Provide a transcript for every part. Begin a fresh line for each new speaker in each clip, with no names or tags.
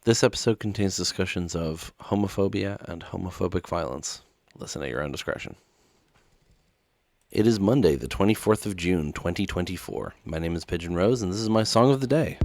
This episode contains discussions of homophobia and homophobic violence. Listen at your own discretion. It is Monday, the 24th of June, 2024. My name is Pigeon Rose, and this is my song of the day.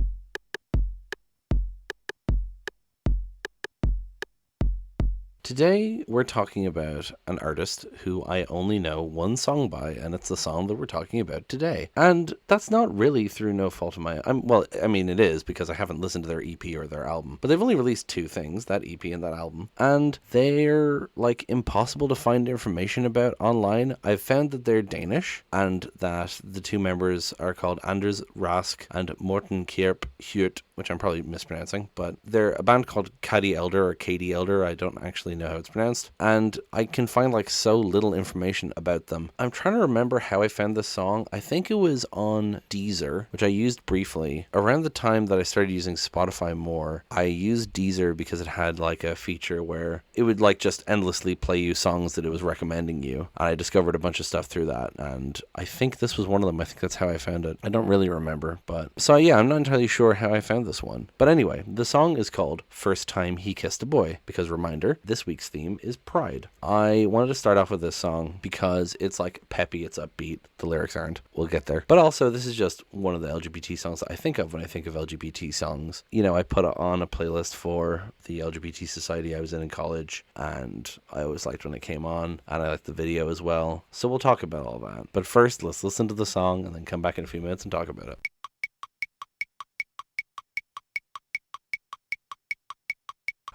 Today, we're talking about an artist who I only know one song by, and it's the song that we're talking about today. And that's not really through no fault of my own. It is, because I haven't listened to their EP or their album. But they've only released two things, that EP and that album. And they're, impossible to find information about online. I've found that they're Danish, and that the two members are called Anders Rask and Morten Kierp Hjort, which I'm probably mispronouncing, but they're a band called Kadie Elder or Kadie Elder. I don't actually know how it's pronounced, and I can find so little information about them. I'm trying to remember how I found this song. I think it was on Deezer, which I used briefly. Around the time that I started using Spotify more, I used Deezer because it had a feature where it would just endlessly play you songs that it was recommending you. And I discovered a bunch of stuff through that, and I think this was one of them. I think that's how I found it. I don't really remember, but so yeah, I'm not entirely sure how I found this one. But anyway, the song is called First Time He Kissed a Boy, because reminder, this week's theme is pride. I wanted to start off with this song because it's peppy, it's upbeat. The lyrics aren't. We'll get there. But also, this is just one of the LGBT songs that I think of when I think of LGBT songs. I put it on a playlist for the LGBT society I was in college, and I always liked when it came on, and I liked the video as well. So we'll talk about all that. But first, let's listen to the song and then come back in a few minutes and talk about it.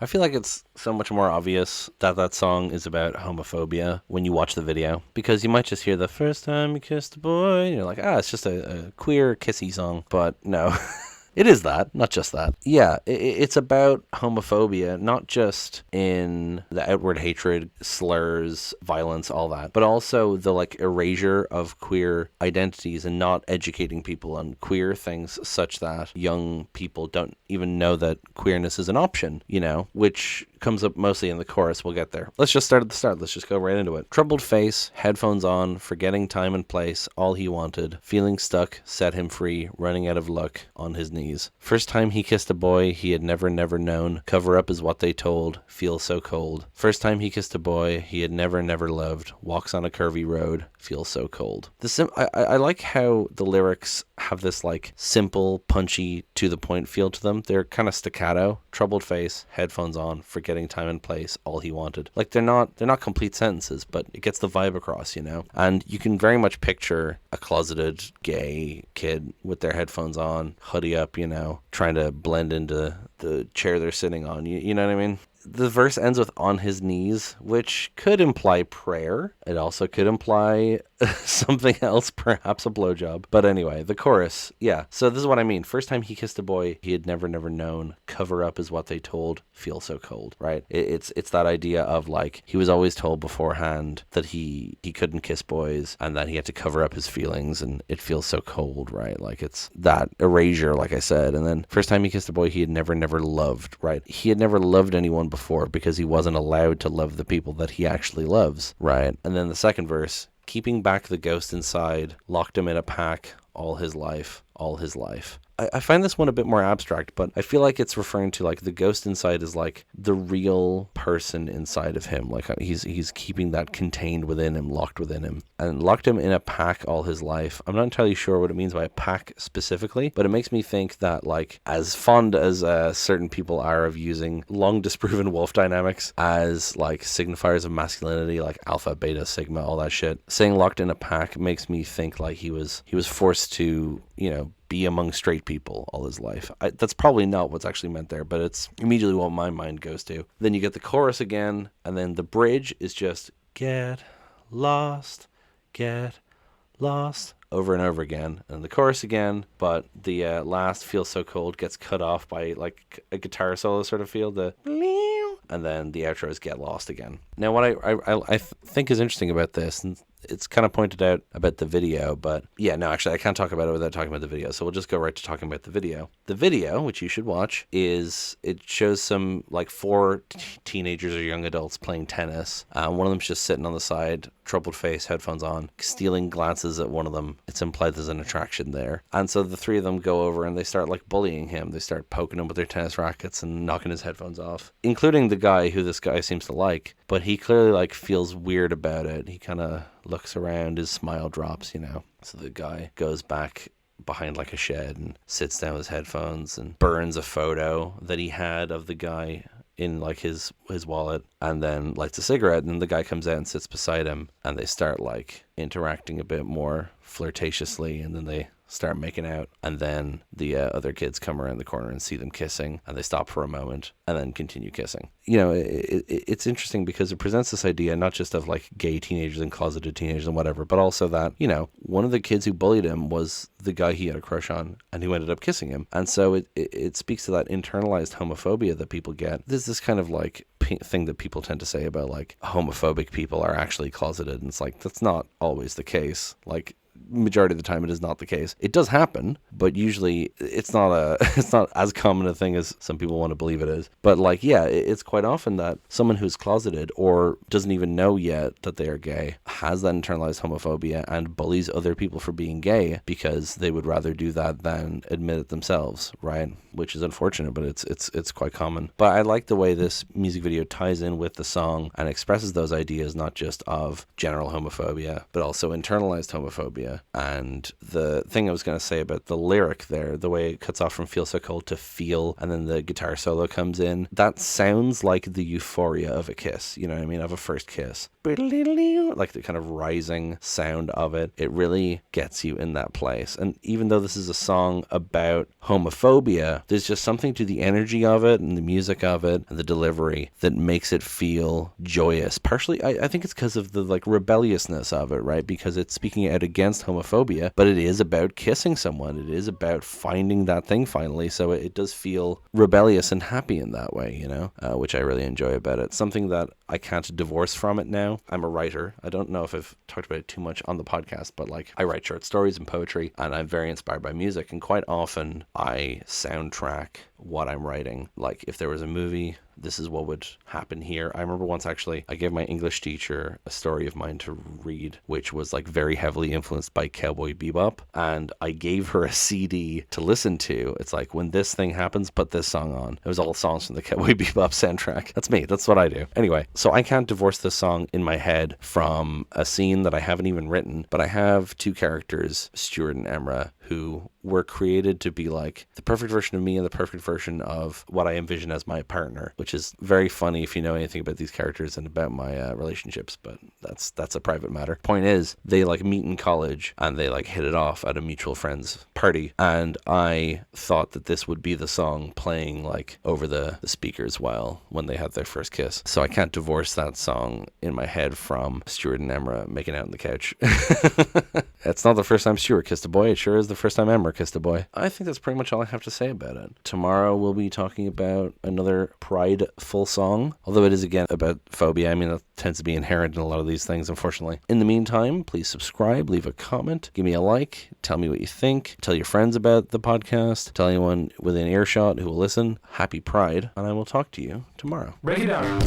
I feel like it's so much more obvious that that song is about homophobia when you watch the video, because you might just hear the first time you kissed a boy, and you're like, it's just a queer kissy song. But no. It is that, not just that. Yeah, it's about homophobia, not just in the outward hatred, slurs, violence, all that, but also the erasure of queer identities and not educating people on queer things such that young people don't even know that queerness is an option, which comes up mostly in the chorus. We'll get there. Let's just start at the start. Let's just go right into it. Troubled face, headphones on, forgetting time and place, all he wanted, feeling stuck, set him free, running out of luck, on his knees. First time he kissed a boy he had never known, cover up is what they told, feel so cold. First time he kissed a boy he had never loved, walks on a curvy road, feel so cold. I like how the lyrics have this simple, punchy, to the point feel to them. They're kind of staccato. Troubled face, headphones on, forgetting time and place, all he wanted. They're not complete sentences, but it gets the vibe across, And you can very much picture a closeted gay kid with their headphones on, hoodie up, trying to blend into the chair they're sitting on. You know what I mean? The verse ends with on his knees, which could imply prayer. It also could imply something else, perhaps a blowjob. But anyway, the chorus, yeah. So this is what I mean. First time he kissed a boy he had never known, cover up is what they told, feel so cold, right? It's that idea of he was always told beforehand that he couldn't kiss boys and that he had to cover up his feelings, and it feels so cold, right? It's that erasure, like I said. And then first time he kissed a boy he had never loved, right? He had never loved anyone before because he wasn't allowed to love the people that he actually loves, right? And then the second verse, keeping back the ghost inside, locked him in a pack all his life. I find this one a bit more abstract, but I feel like it's referring to the ghost inside is the real person inside of him. He's keeping that contained within him, locked within him, and locked him in a pack all his life. I'm not entirely sure what it means by a pack specifically, but it makes me think that as fond as certain people are of using long disproven wolf dynamics as signifiers of masculinity, alpha, beta, sigma, all that shit, saying locked in a pack makes me think he was forced to, be among straight people all his life. That's probably not what's actually meant there, but it's immediately what my mind goes to. Then you get the chorus again, and then the bridge is just get lost over and over again, and the chorus again, but the last feel so cold gets cut off by a guitar solo sort of feel, and then the outro is get lost again. Now what I think is interesting about this, and it's kind of pointed out about the video, but yeah, no, actually, I can't talk about it without talking about the video, so we'll just go right to talking about the video. The video, which you should watch, it shows some like four teenagers or young adults playing tennis. One of them's just sitting on the side, troubled face, headphones on, stealing glances at one of them. It's implied there's an attraction there. And so the three of them go over and they start like bullying him. They start poking him with their tennis rackets and knocking his headphones off, including the guy who this guy seems to like, but he clearly like feels weird about it. He kind of looks around, his smile drops, you know. So the guy goes back behind like a shed and sits down with his headphones and burns a photo that he had of the guy in like his wallet, and then lights a cigarette, and the guy comes out and sits beside him, and they start like interacting a bit more flirtatiously, and then they start making out, and then the other kids come around the corner and see them kissing, and they stop for a moment and then continue kissing. You know, it's interesting because it presents this idea not just of like gay teenagers and closeted teenagers and whatever, but also that, you know, one of the kids who bullied him was the guy he had a crush on and who ended up kissing him. And so it speaks to that internalized homophobia that people get. There's this kind of like thing that people tend to say about like homophobic people are actually closeted, and it's like that's not always the case. Like majority of the time it is not the case. It does happen, but usually it's not as common a thing as some people want to believe it is. But like, yeah, it's quite often that someone who's closeted or doesn't even know yet that they are gay has that internalized homophobia and bullies other people for being gay because they would rather do that than admit it themselves, right? Which is unfortunate, but it's quite common. But I like the way this music video ties in with the song and expresses those ideas, not just of general homophobia, but also internalized homophobia. And the thing I was going to say about the lyric there, the way it cuts off from Feel So Cold to Feel, and then the guitar solo comes in, that sounds like the euphoria of a kiss, you know what I mean, of a first kiss. Like the kind of rising sound of it. It really gets you in that place. And even though this is a song about homophobia, there's just something to the energy of it and the music of it and the delivery that makes it feel joyous. Partially, I think it's because of the like rebelliousness of it, right? Because it's speaking out against homophobia, but it is about kissing someone. It is about finding that thing finally. So it does feel rebellious and happy in that way, you know, which I really enjoy about it. Something that I can't divorce from it now. I'm a writer. I don't know if I've talked about it too much on the podcast, but like I write short stories and poetry, and I'm very inspired by music, and quite often I soundtrack what I'm writing. Like if there was a movie, this is what would happen here. I remember once actually I gave my English teacher a story of mine to read, which was like very heavily influenced by Cowboy Bebop, and I gave her a CD to listen to. It's like, when this thing happens, put this song on. It was all songs from the Cowboy Bebop soundtrack. That's me. That's what I do. Anyway, so I can't divorce this song in my head from a scene that I haven't even written, but I have two characters, Stuart and Emra, who were created to be like the perfect version of me and the perfect version of what I envision as my partner, which is very funny if you know anything about these characters and about my relationships, but that's a private matter. Point is, they like meet in college and they like hit it off at a mutual friend's party, and I thought that this would be the song playing like over the speakers when they had their first kiss. So I can't divorce that song in my head from Stuart and Emra making out on the couch. It's not the first time Stuart kissed a boy. It sure is the first time Emma kissed a boy. I think that's pretty much all I have to say about it. Tomorrow we'll be talking about another prideful song, although it is again about phobia. I mean, that tends to be inherent in a lot of these things, unfortunately. In the meantime, please subscribe, leave a comment, give me a like, tell me what you think, tell your friends about the podcast, tell anyone within earshot who will listen. Happy Pride, and I will talk to you tomorrow.
Break it down.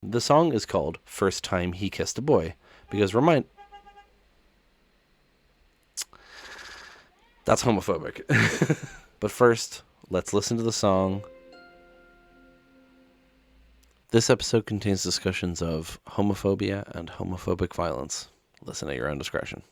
The song is called First Time He Kissed a Boy, because that's homophobic. But first, let's listen to the song. This episode contains discussions of homophobia and homophobic violence. Listen at your own discretion.